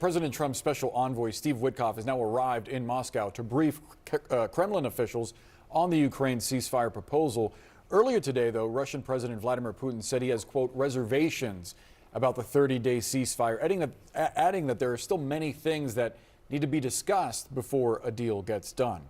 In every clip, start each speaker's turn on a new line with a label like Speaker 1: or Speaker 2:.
Speaker 1: President Trump's special envoy, Steve Witkoff, has now arrived in Moscow to brief Kremlin officials on the Ukraine ceasefire proposal. Earlier today, though, Russian President Vladimir Putin said he has, quote, reservations about the 30-day ceasefire, adding that there are still many things that need to be discussed before a deal gets done.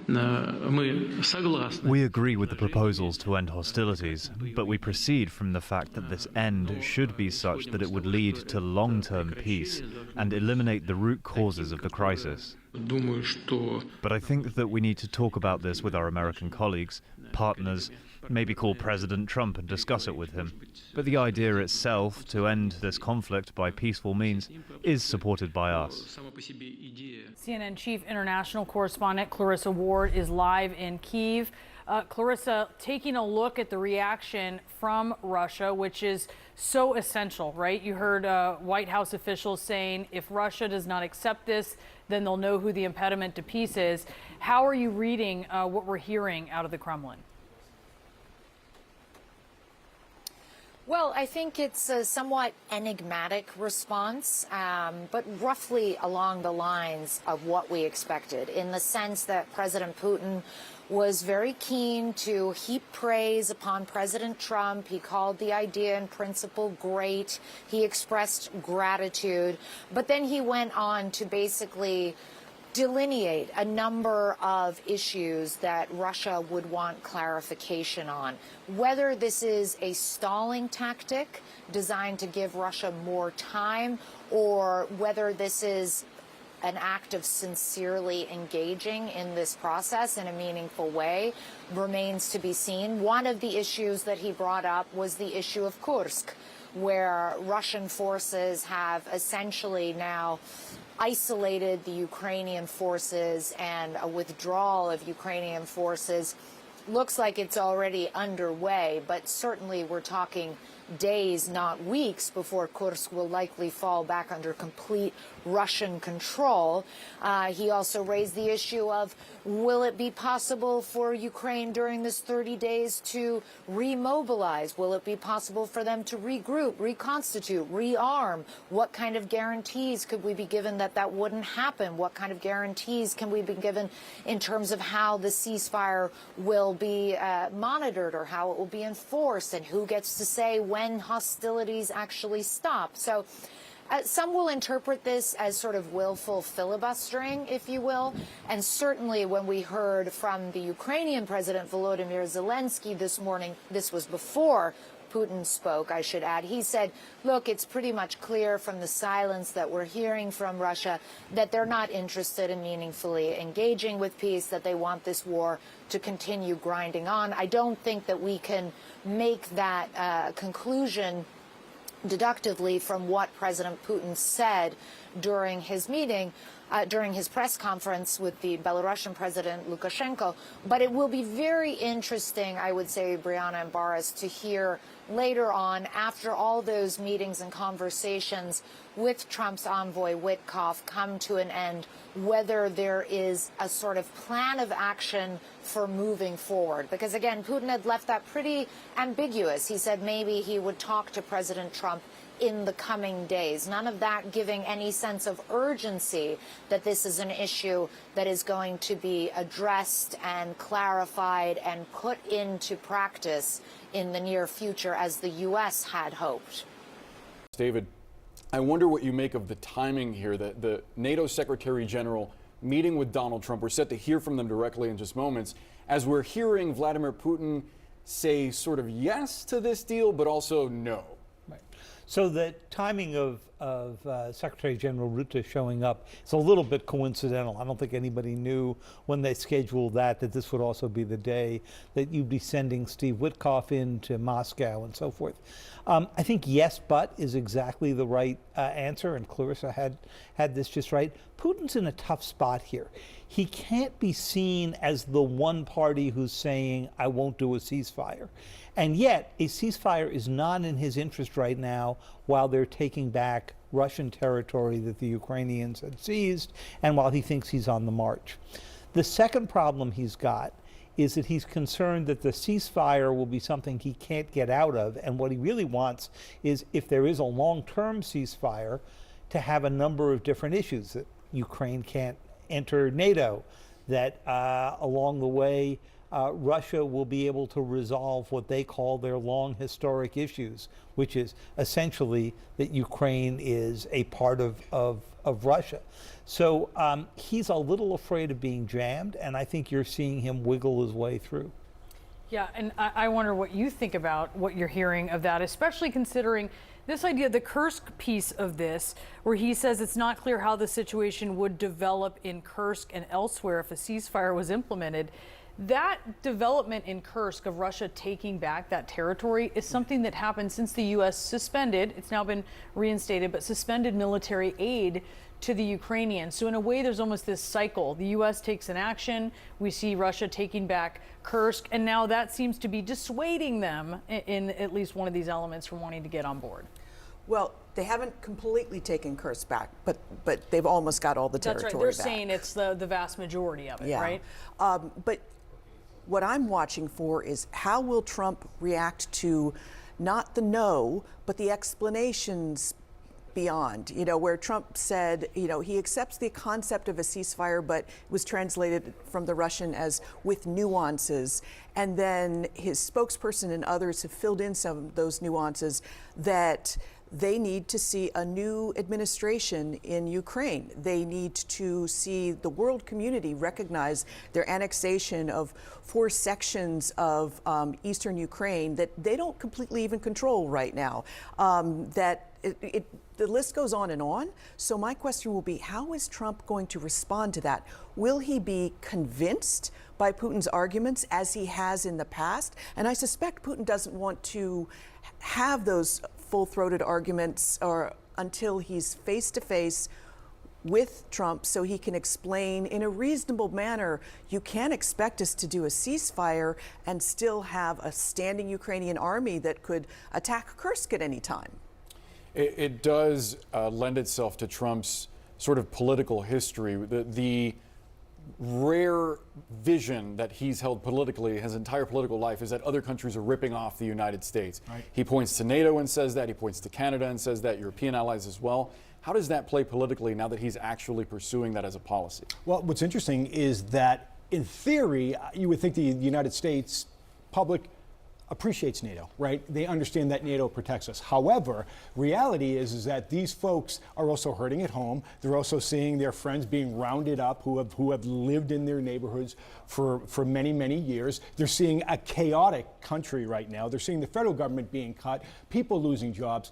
Speaker 2: We agree with the proposals to end hostilities, but we proceed from the fact that this end should be such that it would lead to long-term peace and eliminate the root causes of the crisis. But I think that we need to talk about this with our American colleagues, partners, maybe call President Trump and discuss it with him. But the idea itself, to end this conflict by peaceful means, is supported by us.
Speaker 3: CNN Chief International Correspondent Clarissa Ward is live in Kyiv. Clarissa, taking a look at the reaction from Russia, which is so essential, right? You heard White House officials saying if Russia does not accept this, then they'll know who the impediment to peace is. How are you reading what we're hearing out of the Kremlin?
Speaker 4: Well, I think it's a somewhat enigmatic response, but roughly along the lines of what we expected, in the sense that President Putin was very keen to heap praise upon President Trump. He called the idea in principle great. He expressed gratitude, but then he went on to basically delineate a number of issues that Russia would want clarification on. Whether this is a stalling tactic designed to give Russia more time, or whether this is an act of sincerely engaging in this process in a meaningful way, remains to be seen. One of the issues that he brought up was the issue of Kursk, where Russian forces have essentially now isolated the Ukrainian forces, and a withdrawal of Ukrainian forces looks like it's already underway, but certainly we're talking days, not weeks, before Kursk will likely fall back under complete Russian control. He also raised the issue of, will it be possible for Ukraine during this 30 days to remobilize? Will it be possible for them to regroup, reconstitute, rearm? What kind of guarantees could we be given that that wouldn't happen? What kind of guarantees can we be given in terms of how the ceasefire will be monitored, or how it will be enforced, and who gets to say when hostilities actually stop? So some will interpret this as sort of willful filibustering, if you will. And certainly when we heard from the Ukrainian President Volodymyr Zelenskyy this morning, this was before Putin spoke, I should add, he said, look, it's pretty much clear from the silence that we're hearing from Russia that they're not interested in meaningfully engaging with peace, that they want this war to continue grinding on. I don't think that we can make that conclusion deductively from what President Putin said during his meeting, during his press conference with the Belarusian President Lukashenko. But it will be very interesting, I would say, Brianna and Boris, to hear later on, after all those meetings and conversations with Trump's envoy Witkoff come to an end, whether there is a sort of plan of action for moving forward. Because, again, Putin had left that pretty ambiguous. He said maybe he would talk to President Trump in the coming days. None of that giving any sense of urgency that this is an issue that is going to be addressed and clarified and put into practice in the near future, as the U.S. had hoped.
Speaker 1: David, I wonder what you make of the timing here, that the NATO Secretary General meeting with Donald Trump. We're set to hear from them directly in just moments, as we're hearing Vladimir Putin say sort of yes to this deal, but also no.
Speaker 5: Right. So the timing of Secretary General Rutte showing up is a little bit coincidental. I don't think anybody knew when they scheduled that this would also be the day that you'd be sending Steve Witkoff into Moscow and so forth. I think yes, but is exactly the right answer, and Clarissa had this just right. Putin's in a tough spot here. He can't be seen as the one party who's saying, I won't do a ceasefire. And yet, a ceasefire is not in his interest right now while they're taking back Russian territory that the Ukrainians had seized, and while he thinks he's on the march. The second problem he's got is that he's concerned that the ceasefire will be something he can't get out of, and what he really wants is, if there is a long-term ceasefire, to have a number of different issues, that Ukraine can't enter NATO, that along the way Russia will be able to resolve what they call their long historic issues, which is essentially that Ukraine is a part of Russia. So he's a little afraid of being jammed, and I think you're seeing him wiggle his way through.
Speaker 3: Yeah, and I wonder what you think about what you're hearing of that, especially considering this idea, the Kursk piece of this, where he says it's not clear how the situation would develop in Kursk and elsewhere if a ceasefire was implemented. That development in Kursk of Russia taking back that territory is something that happened since the U.S. suspended, it's now been reinstated, but suspended military aid to the Ukrainians. So in a way, there's almost this cycle. The U.S. takes an action, we see Russia taking back Kursk, and now that seems to be dissuading them in at least one of these elements from wanting to get on board.
Speaker 6: Well, they haven't completely taken Kursk back, but they've almost got all the territory
Speaker 3: back. That's right. They're
Speaker 6: back.
Speaker 3: saying it's the vast majority of it,
Speaker 6: Yeah.
Speaker 3: right?
Speaker 6: But what I'm watching for is how will Trump react to not the no, but the explanations beyond, where Trump said, he accepts the concept of a ceasefire, but was translated from the Russian as with nuances. And then his spokesperson and others have filled in some of those nuances that they need to see a new administration in Ukraine. They need to see the world community recognize their annexation of 4 sections of eastern Ukraine that they don't completely even control right now. The list goes on and on. So my question will be, how is Trump going to respond to that? Will he be convinced by Putin's arguments as he has in the past? And I suspect Putin doesn't want to have those full-throated arguments until he's face-to-face with Trump, so he can explain in a reasonable manner, you can't expect us to do a ceasefire and still have a standing Ukrainian army that could attack Kursk at any time.
Speaker 1: It does lend itself to Trump's sort of political history. The rare vision that he's held politically his entire political life is that other countries are ripping off the United States. Right. He points to NATO and says that. He points to Canada and says that, European allies as well. How does that play politically now that he's actually pursuing that as a policy?
Speaker 7: Well, what's interesting is that in theory, you would think the United States public appreciates NATO, right? They understand that NATO protects us. However, reality is that these folks are also hurting at home. They're also seeing their friends being rounded up who have lived in their neighborhoods for many, many years. They're seeing a chaotic country right now. They're seeing the federal government being cut, people losing jobs.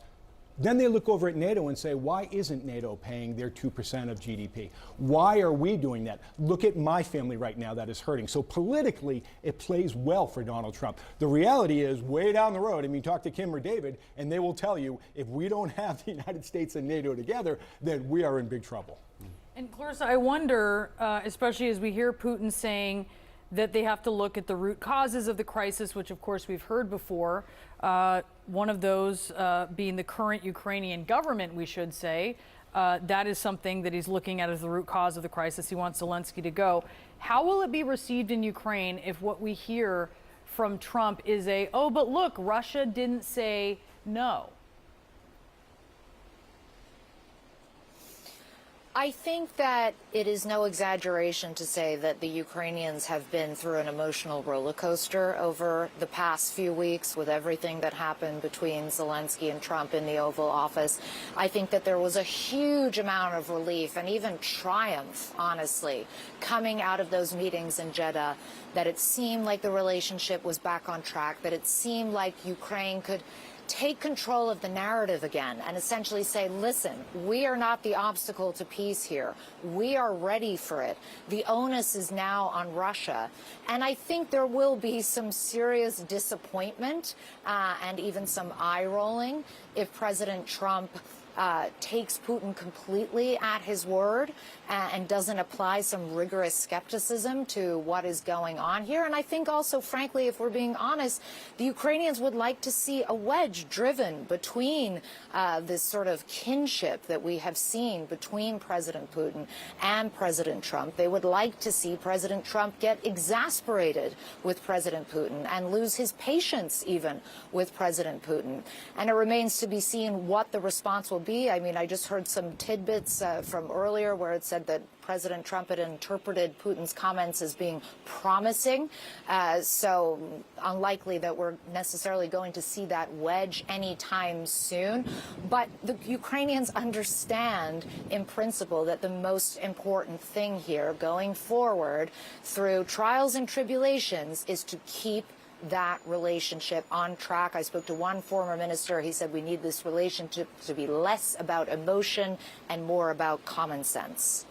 Speaker 7: Then they look over at NATO and say, why isn't NATO paying their 2% of GDP? Why are we doing that? Look at my family right now that is hurting. So politically, it plays well for Donald Trump. The reality is, way down the road, talk to Kim or David, and they will tell you, if we don't have the United States and NATO together, then we are in big trouble.
Speaker 3: And Clarissa, I wonder, especially as we hear Putin saying that they have to look at the root causes of the crisis, which of course we've heard before. One of those being the current Ukrainian government, we should say. That is something that he's looking at as the root cause of the crisis. He wants Zelenskyy to go. How will it be received in Ukraine if what we hear from Trump is oh, but look, Russia didn't say no?
Speaker 4: I think that it is no exaggeration to say that the Ukrainians have been through an emotional roller coaster over the past few weeks with everything that happened between Zelenskyy and Trump in the Oval Office. I think that there was a huge amount of relief and even triumph, honestly, coming out of those meetings in Jeddah, that it seemed like the relationship was back on track, that it seemed like Ukraine could take control of the narrative again and essentially say, listen, we are not the obstacle to peace here. We are ready for it. The onus is now on Russia. And I think there will be some serious disappointment and even some eye rolling if President Trump takes Putin completely at his word and doesn't apply some rigorous skepticism to what is going on here. And I think also, frankly, if we're being honest, the Ukrainians would like to see a wedge driven between this sort of kinship that we have seen between President Putin and President Trump. They would like to see President Trump get exasperated with President Putin and lose his patience even with President Putin. And it remains to be seen what the response will be. I mean, I just heard some tidbits from earlier where it said that President Trump had interpreted Putin's comments as being promising. So unlikely that we're necessarily going to see that wedge anytime soon. But the Ukrainians understand in principle that the most important thing here going forward through trials and tribulations is to keep that relationship on track. I spoke to one former minister. He said we need this relationship to be less about emotion and more about common sense.